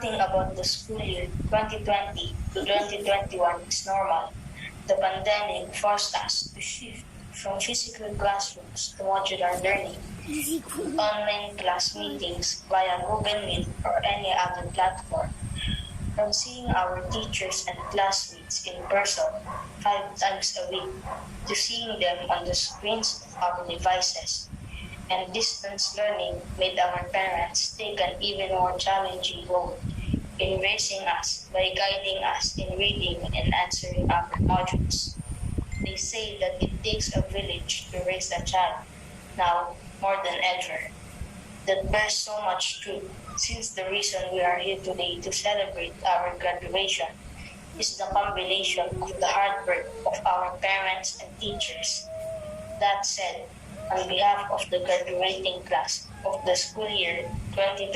Nothing about the school year 2020 to 2021 is normal. The pandemic forced us to shift from physical classrooms to modular learning, online class meetings via Google Meet or any other platform, from seeing our teachers and classmates in person 5 times a week to seeing them on the screens of our devices. And distance learning made our parents take an even more challenging role in raising us by guiding us in reading and answering our modules. They say that it takes a village to raise a child, now more than ever. That bears so much truth, since the reason we are here today to celebrate our graduation is the combination of the hard work of our parents and teachers. That said, on behalf of the graduating class of the school year 2020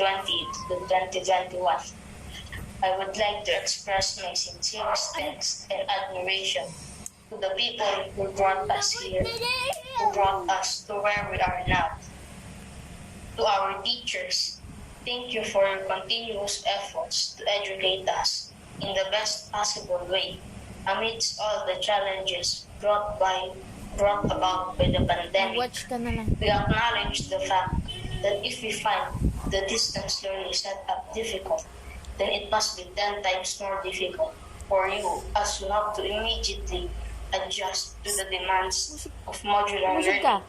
to 2021, I would like to express my sincerest thanks and admiration to the people who brought us here, who brought us to where we are now. To our teachers, thank you for your continuous efforts to educate us in the best possible way amidst all the challenges brought about by the pandemic. We acknowledge the fact that if we find the distance learning setup difficult, then it must be 10 times more difficult for you, as you have to immediately adjust to the demands of modular learning.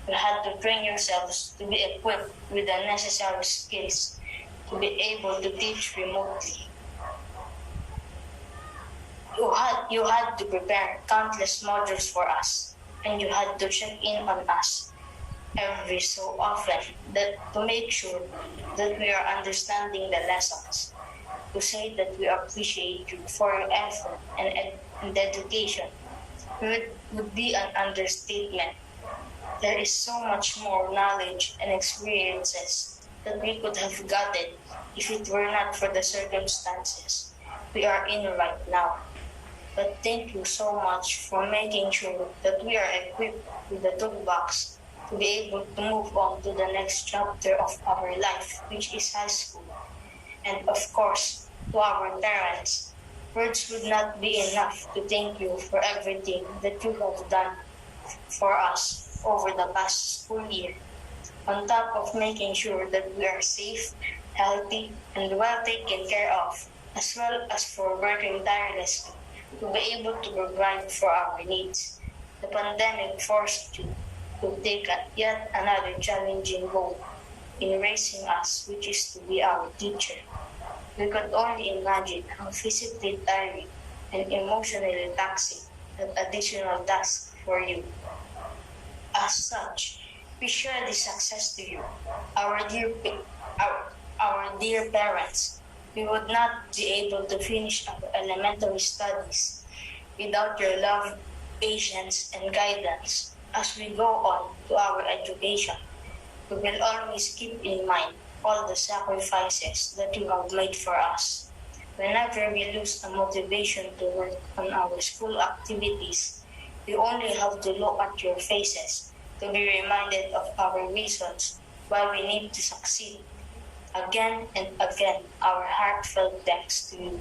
You had to train yourselves to be equipped with the necessary skills to be able to teach remotely. You had to prepare countless modules for us, and you had to check in on us every so often to make sure that we are understanding the lessons. To say that we appreciate you for your effort and dedication would be an understatement. There is so much more knowledge and experiences that we could have gotten if it were not for the circumstances we are in right now. But thank you so much for making sure that we are equipped with the toolbox to be able to move on to the next chapter of our life, which is high school. And of course, to our parents, words would not be enough to thank you for everything that you have done for us over the past school year, on top of making sure that we are safe, healthy, and well taken care of, as well as for working tirelessly to be able to provide for our needs. The pandemic forced you to take yet another challenging role in raising us, which is to be our teacher. We could only imagine how physically tiring and emotionally taxing that additional task for you. As such, we share this success to you, our dear parents. We would not be able to finish our elementary studies without your love, patience, and guidance as we go on to our education. We will always keep in mind all the sacrifices that you have made for us. Whenever we lose the motivation to work on our school activities, we only have to look at your faces to be reminded of our reasons why we need to succeed. Again and again, our heartfelt thanks to you.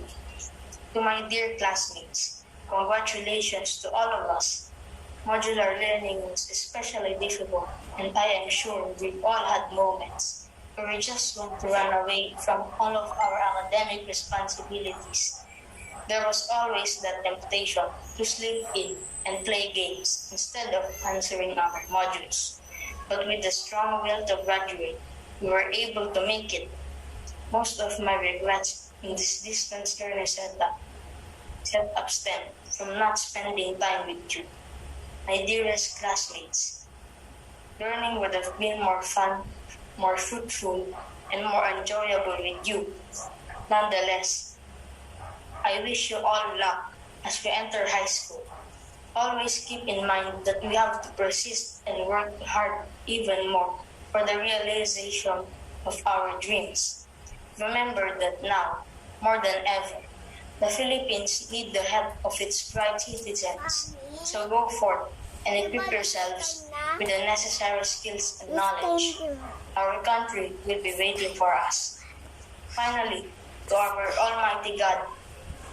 To my dear classmates, congratulations to all of us. Modular learning was especially difficult, and I am sure we all had moments where we just want to run away from all of our academic responsibilities. There was always that temptation to sleep in and play games instead of answering our modules. But with the strong will to graduate, we were able to make it. Most of my regrets in this distance learning setup stem from not spending time with you, my dearest classmates. Learning would have been more fun, more fruitful, and more enjoyable with you. Nonetheless, I wish you all luck as we enter high school. Always keep in mind that we have to persist and work hard even more for the realization of our dreams. Remember that now, more than ever, the Philippines need the help of its bright citizens. So go forth and equip yourselves with the necessary skills and knowledge. Our country will be waiting for us. Finally, To our Almighty God,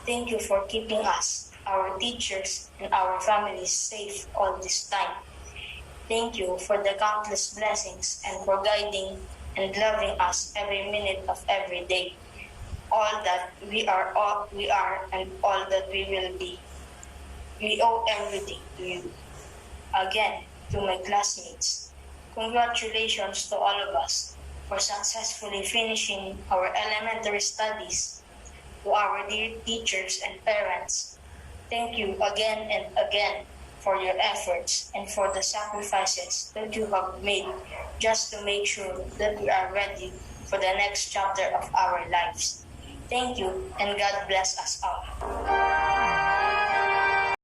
thank you for keeping us, our teachers, and our families safe all this time. Thank you for the countless blessings and for guiding and loving us every minute of every day. All that we are, and all that we will be. We owe everything to you. Again, to my classmates, congratulations to all of us for successfully finishing our elementary studies. To our dear teachers and parents, thank you again and again for your efforts and for the sacrifices that you have made just to make sure that we are ready for the next chapter of our lives. Thank you, and God bless us all.